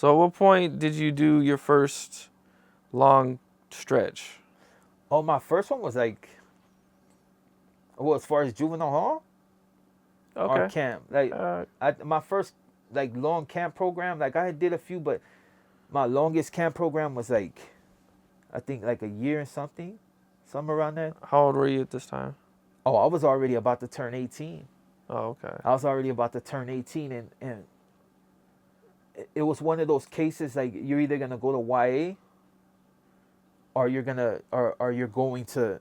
So at what point did you do your first long stretch? Oh, my first one was like, well, as far as juvenile hall or Okay. camp, like Uh, my first like long camp program, like I did a few, but my longest camp program was like, I think like a year and somewhere around that. how old were you at this time? Oh, I was already about to turn 18. Oh, okay. I was already about to turn 18, and it was one of those cases like you're either gonna go to YA or you're going to,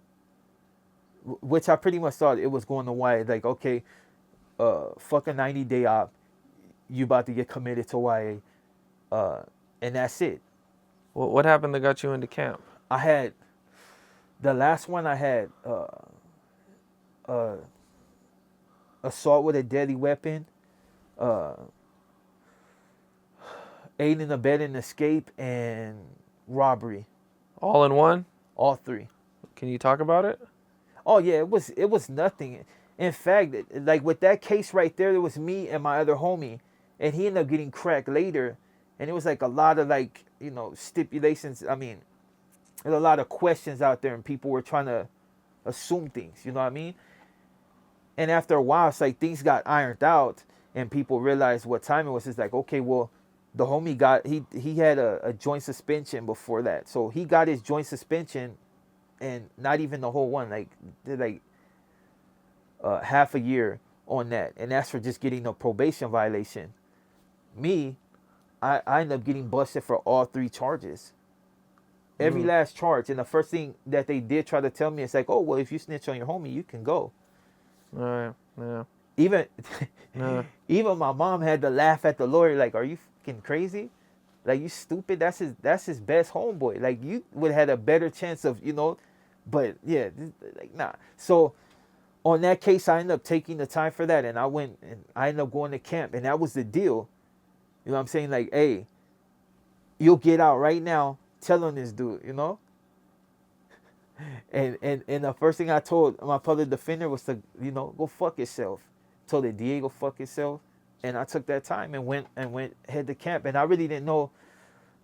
which I pretty much thought it was going to YA. Like, okay, fuck a 90-day op, you about to get committed to YA, and that's it. What happened that got you into camp? I had the last one I had uh, assault with a deadly weapon, uh, aiding and abetting escape, and robbery. All in one? All three. Can you talk about it? Oh yeah, it was nothing. In fact, like with that case right there, it was me and my other homie, and he ended up getting cracked later, and it was like a lot of like stipulations. I mean, there's a lot of questions out there, and people were trying to assume things. You know what I mean? And after a while, it's like things got ironed out, and people realized what time it was. It's like, okay, well, the homie got he had a joint suspension before that, so he got his joint suspension, and not even the whole one. Like did like half a year on that, and that's for just getting a probation violation. Me, I ended up getting busted for all three charges, every Mm. last charge. And the first thing that they did try to tell me is like, oh well, if you snitch on your homie, you can go. All right. Yeah. Even Yeah. even my mom had to laugh at the lawyer, like, are you fucking crazy? Like, you stupid? That's his best homeboy. Like, you would have had a better chance of, but yeah, like, nah. So on that case, I ended up taking the time for that, and I ended up going to camp, and that was the deal. You know what I'm saying? Like, hey, you'll get out right now telling this dude. And the first thing I told my public defender was to, go fuck yourself. Told the DA go fuck yourself. And I took that time and went head to camp. And I really didn't know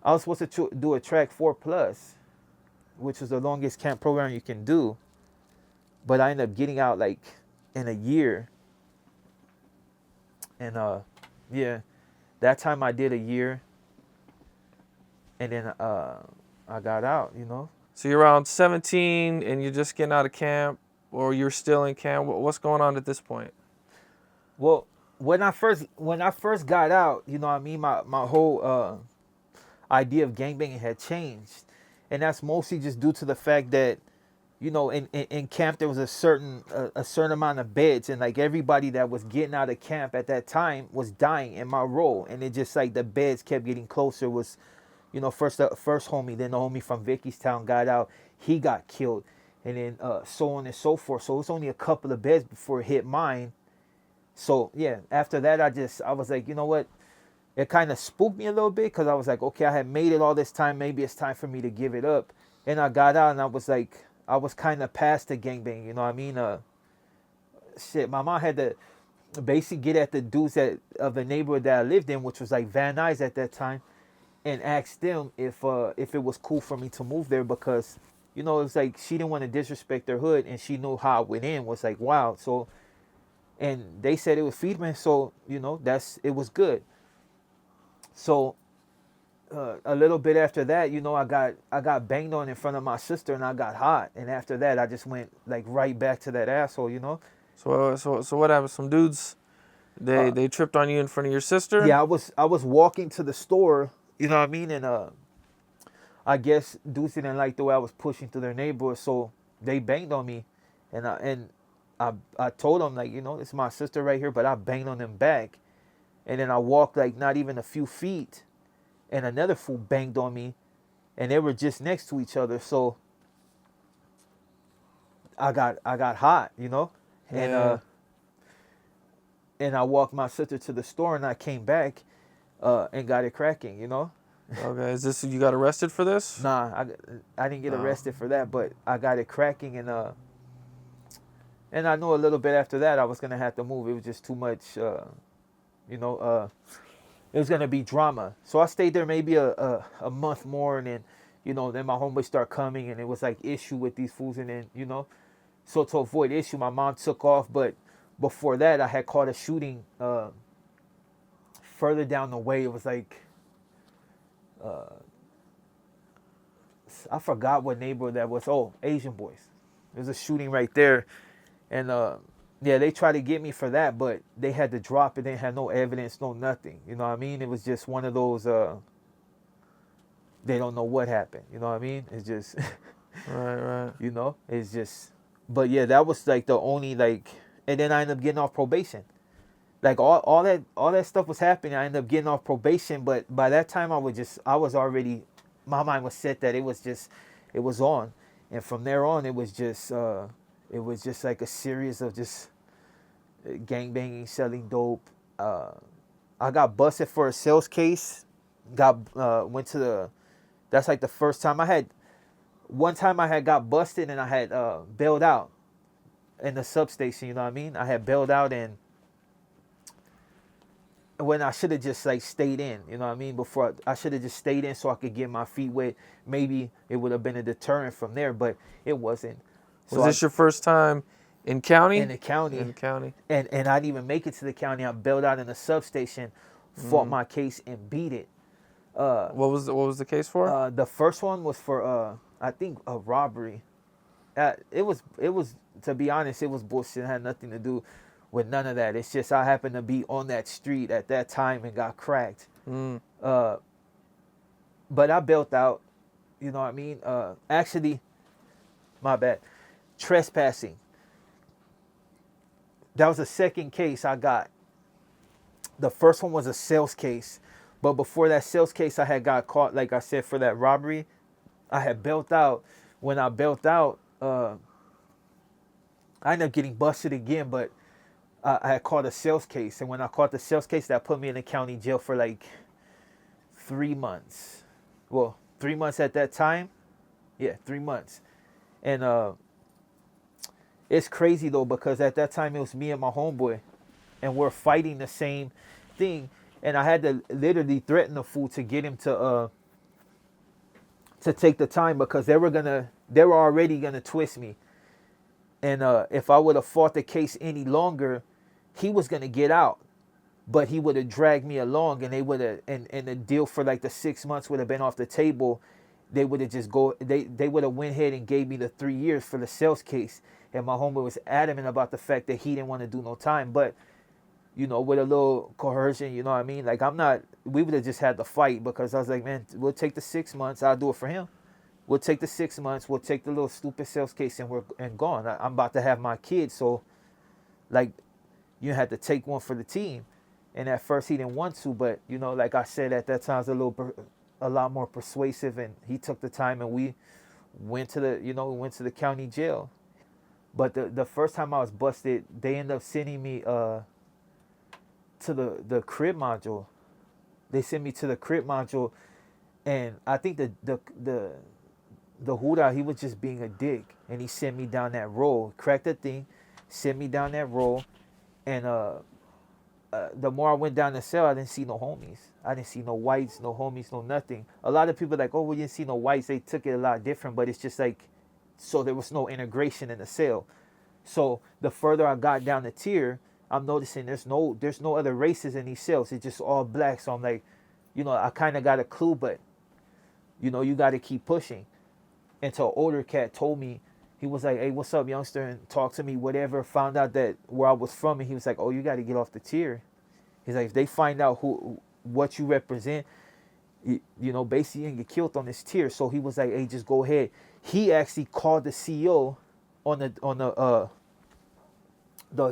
I was supposed to do a track 4+, which was the longest camp program you can do. But I ended up getting out like in a year. And yeah, that time I did a year. And then I got out. So you're around 17 and you're just getting out of camp, or you're still in camp. What's going on at this point? Well, when I first got out, you know what I mean, my whole idea of gangbanging had changed. And that's mostly just due to the fact that, in camp there was a certain amount of beds, and like everybody that was getting out of camp at that time was dying in my role, and it just like the beds kept getting closer. Was, first the first homie, then the homie from Vickystown got out, he got killed, and then so on and so forth. So it was only a couple of beds before it hit mine. So yeah, after that I was like, you know what? It kind of spooked me a little bit, because I was like, okay, I had made it all this time. Maybe it's time for me to give it up. And I got out, and I was like, I was kind of past the gangbang. You know what I mean? Shit, my mom had to basically get at the dudes of the neighborhood that I lived in, which was like Van Nuys at that time, and ask them if it was cool for me to move there, because it was like she didn't want to disrespect their hood, and she knew how I went in was like wow. So, and they said it was Friedman, so it was good. So a little bit after that, I got banged on in front of my sister, and I got hot. And after that, I just went like right back to that asshole. So what happened? Some dudes, they tripped on you in front of your sister? Yeah, I was walking to the store, you know what I mean, and I guess dudes didn't like the way I was pushing through their neighborhood, so they banged on me, and I told them, like, it's my sister right here, but I banged on them back, and then I walked like not even a few feet, and another fool banged on me, and they were just next to each other. So I got hot. And Yeah. and I walked my sister to the store, and I came back and got it cracking. Okay. Is this, you got arrested for this? Nah, I didn't get Oh. arrested for that, but I got it cracking, and I knew a little bit after that I was gonna have to move. It was just too much, it it was gonna be drama. So I stayed there maybe a month more, and then then my homeboys start coming, and it was like issue with these fools, and then so to avoid issue, my mom took off. But before that, I had caught a shooting further down the way. It was like I forgot what neighborhood that was. Oh, Asian boys. There's a shooting right there, and yeah, they tried to get me for that, but they had to drop it. They had no evidence, no nothing. You know what I mean? It was just one of those. They don't know what happened. You know what I mean? It's just. Right. It's just. But yeah, that was like the only like, and then I ended up getting off probation. Like all that stuff was happening. I ended up getting off probation, but by that time I was already, my mind was set that it was on, and from there on it was just like a series of just gang banging, selling dope. I got busted for a sales case. Went to the. That's like the first time I had. One time I had got busted and I had bailed out in the substation. You know what I mean? I had bailed out, and when I should have just like stayed in, you know what I mean? Before I should have just stayed in so I could get my feet wet. Maybe it would have been a deterrent from there, but it wasn't. So was this your first time in county? In the county. In the county. And I didn't even make it to the county. I bailed out in the substation, fought my case, and beat it. What was the case for? The first one was for I think a robbery. It was to be honest, it was bullshit. It had nothing to do with none of that. It's just I happened to be on that street at that time and got cracked. But I bailed out. You know what I mean? Actually, my bad. Trespassing. That was the second case I got. The first one was a sales case. But before that sales case, I had got caught, like I said, for that robbery. I had bailed out. When I bailed out, I ended up getting busted again, but I had caught a sales case. And when I caught the sales case, that put me in the county jail for like 3 months. Well, 3 months at that time. Yeah, 3 months. And it's crazy, though, because at that time, it was me and my homeboy. And we're fighting the same thing. And I had to literally threaten the fool to get him to take the time, because they were already gonna twist me. And if I would have fought the case any longer, he was gonna get out. But he would have dragged me along, and they would have, and the deal for like the 6 months would have been off the table. They would have just they would have went ahead and gave me the 3 years for the sales case. And my homeboy was adamant about the fact that he didn't want to do no time. But with a little coercion, you know what I mean? Like, we would have just had to fight, because I was like, man, we'll take the 6 months. I'll do it for him. We'll take the 6 months. We'll take the little stupid sales case, and we're gone. I'm about to have my kids. So, like, you had to take one for the team. And at first he didn't want to, but, like I said, at that time I was a lot more persuasive, and he took the time, and we went to the county jail. But the first time I was busted, they ended up sending me, to the crib module. They sent me to the crib module, and I think the Huda, he was just being a dick, and he sent me down that road, cracked the thing, sent me down that road, and the more I went down the cell, I didn't see no homies. I didn't see no whites, no homies, no nothing. A lot of people like, oh, we didn't see no whites. They took it a lot different, but it's just like, so there was no integration in the cell. So the further I got down the tier, I'm noticing there's no other races in these cells. It's just all black. So I'm like, I kind of got a clue, but, you got to keep pushing. Until an older cat told me, he was like, hey, what's up, youngster? And talked to me, whatever. Found out that where I was from, and he was like, oh, you got to get off the tier. He's like, if they find out what you represent, basically you can get killed on this tier. So he was like, hey, just go ahead. He actually called the CEO on the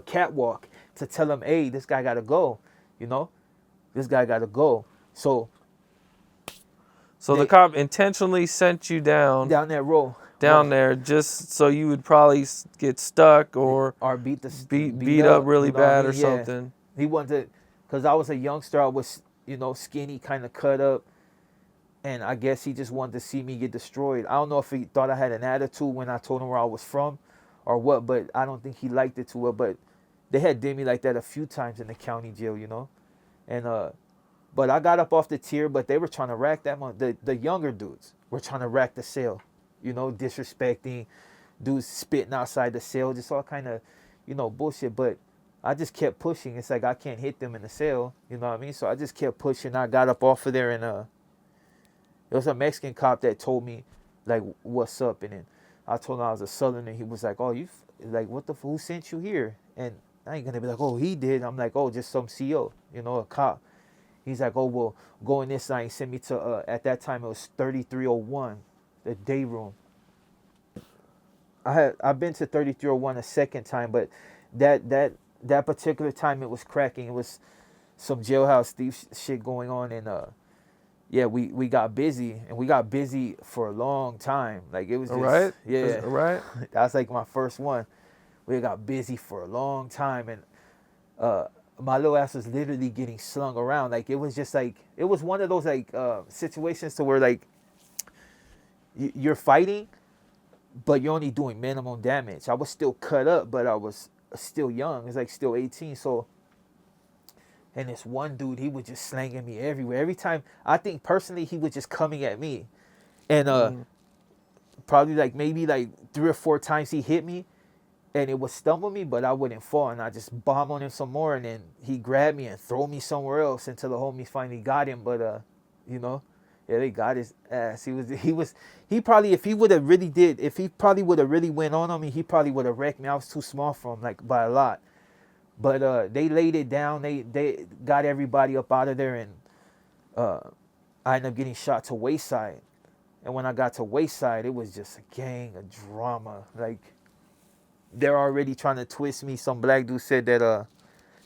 catwalk to tell him, hey, this guy got to go. This guy got to go. So the cop intentionally sent you down that road. Down there just so you would probably get stuck or beat up really bad or Yeah. something. He wanted, because I was a youngster, I was, skinny, kind of cut up. And I guess he just wanted to see me get destroyed. I don't know if he thought I had an attitude when I told him where I was from or what, but I don't think he liked it too well. But they had did me like that a few times in the county jail, And But I got up off the tier, but they were trying to rack that one. The younger dudes were trying to rack the cell, disrespecting, dudes spitting outside the cell, just all kind of, bullshit. But I just kept pushing. It's like I can't hit them in the cell, you know what I mean? So I just kept pushing. I got up off of there, and it was a Mexican cop that told me, like, what's up, and then I told him I was a Southerner. He was like, oh, like, what the, who sent you here? And I ain't gonna be like, oh, he did. I'm like, oh, just some CO, a cop. He's like, oh, well, go in this line. He sent me to, at that time, it was 3301, the day room. I've been to 3301 a second time, but that particular time it was cracking. It was some jailhouse thief shit going on, and yeah, we got busy, and we got busy for a long time. Like, it was All just, right. yeah, All right. that was like my first one. We got busy for a long time, and my little ass was literally getting slung around. Like, it was just like, it was one of those like situations to where like you're fighting, but you're only doing minimum damage. I was still cut up, but I was still young. It's like still 18. So, and this one dude, he was just slanging me everywhere. Every time, I think personally, he was just coming at me, and probably like maybe like 3 or 4 times he hit me, and it would stumble me, but I wouldn't fall, and I just bomb on him some more, and then he grabbed me and throw me somewhere else until the homies finally got him. But yeah, they got his ass. He probably, if he probably would have really went on me, he probably would have wrecked me. I was too small for him, like, by a lot. But they laid it down. They got everybody up out of there, and I ended up getting shot to Wayside. And when I got to Wayside, it was just a gang of drama. Like, they're already trying to twist me. Some black dude said that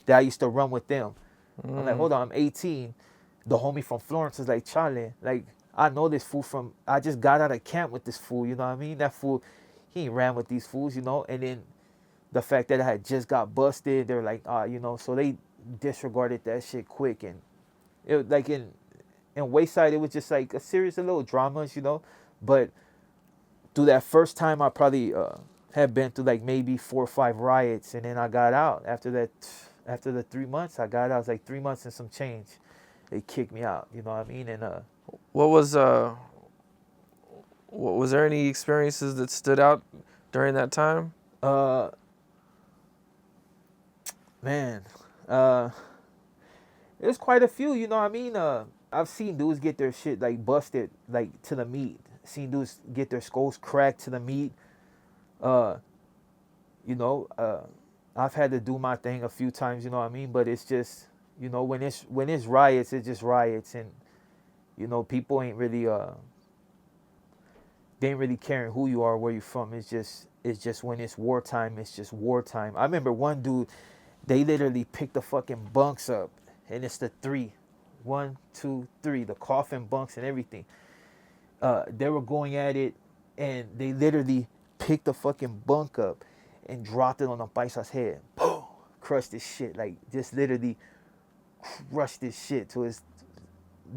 I used to run with them. I'm like, hold on, I'm 18. The homie from Florence is like, Charlie, like, I know this fool from, I just got out of camp with this fool, you know what I mean? That fool, he ain't ran with these fools, and then the fact that I had just got busted, they're like, so they disregarded that shit quick. And it, like, in Wayside, it was just like a series of little dramas, but through that first time, I probably had been through like maybe 4 or 5 riots, and then I got out. After that, after the 3 months, I got out. It was like 3 months and some change. They kicked me out, you know what I mean? And Was there any experiences that stood out during that time? Man, there's quite a few, you know what I mean? I've seen dudes get their shit like busted, like, to the meat. Seen dudes get their skulls cracked to the meat. I've had to do my thing a few times, you know what I mean? But it's just, when it's riots, it's just riots, and people ain't really they ain't really caring who you are, where you're from. It's just when it's wartime, it's just wartime. I remember one dude, they literally picked the fucking bunks up, and it's the 3, 1, 2, 3, the coffin bunks and everything. They were going at it, and they literally picked the fucking bunk up and dropped it on the paisa's head. Boom! Crushed this shit, like, just literally crushed this shit to his,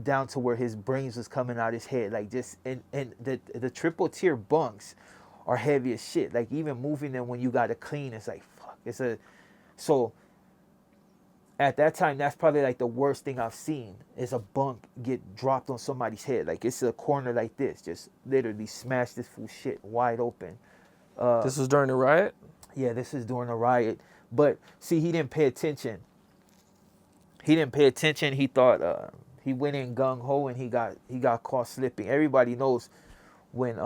down to where his brains was coming out his head, like, just, and the triple tier bunks are heavy as shit. Like, even moving them when you gotta clean, it's like, fuck. So at that time, that's probably like the worst thing I've seen, is a bunk get dropped on somebody's head. Like, it's a corner like this, just literally smash this fool shit wide open. This was during the riot? Yeah, this is during a riot. But see, he didn't pay attention. He thought he went in gung ho, and he got caught slipping. Everybody knows when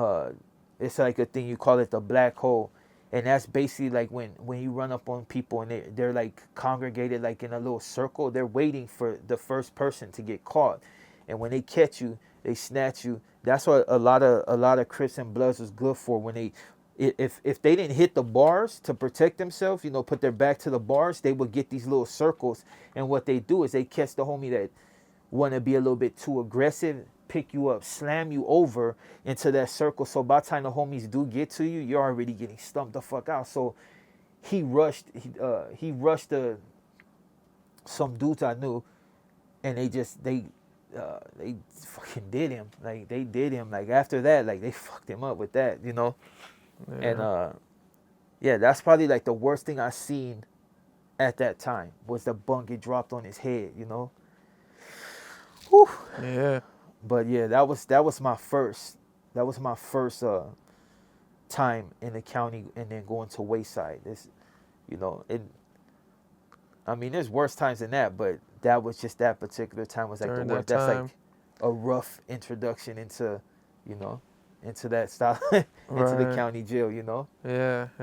it's like a thing, you call it the black hole. And that's basically like when you run up on people, and they're like congregated like in a little circle. They're waiting for the first person to get caught, and when they catch you, they snatch you. That's what a lot of Crips and Bloods was good for. When they, if they didn't hit the bars to protect themselves, put their back to the bars, they would get these little circles. And what they do is they catch the homie that want to be a little bit too aggressive, pick you up, slam you over into that circle. So by the time the homies do get to you, you're already getting stumped the fuck out. So he rushed some dudes I knew, and they fucking did him. Like, they did him. Like, after that, like, they fucked him up with that, Yeah. And yeah, that's probably like the worst thing I seen at that time, was the bunk get dropped on his head, Whew. Yeah. But yeah, that was my first time in the county, and then going to Wayside. This, you know, it. I mean, there's worse times than that, but that was just that particular time was like the During worst. that That's time. like a rough introduction into, you know, into that style, into the Right. county jail. You know. Yeah.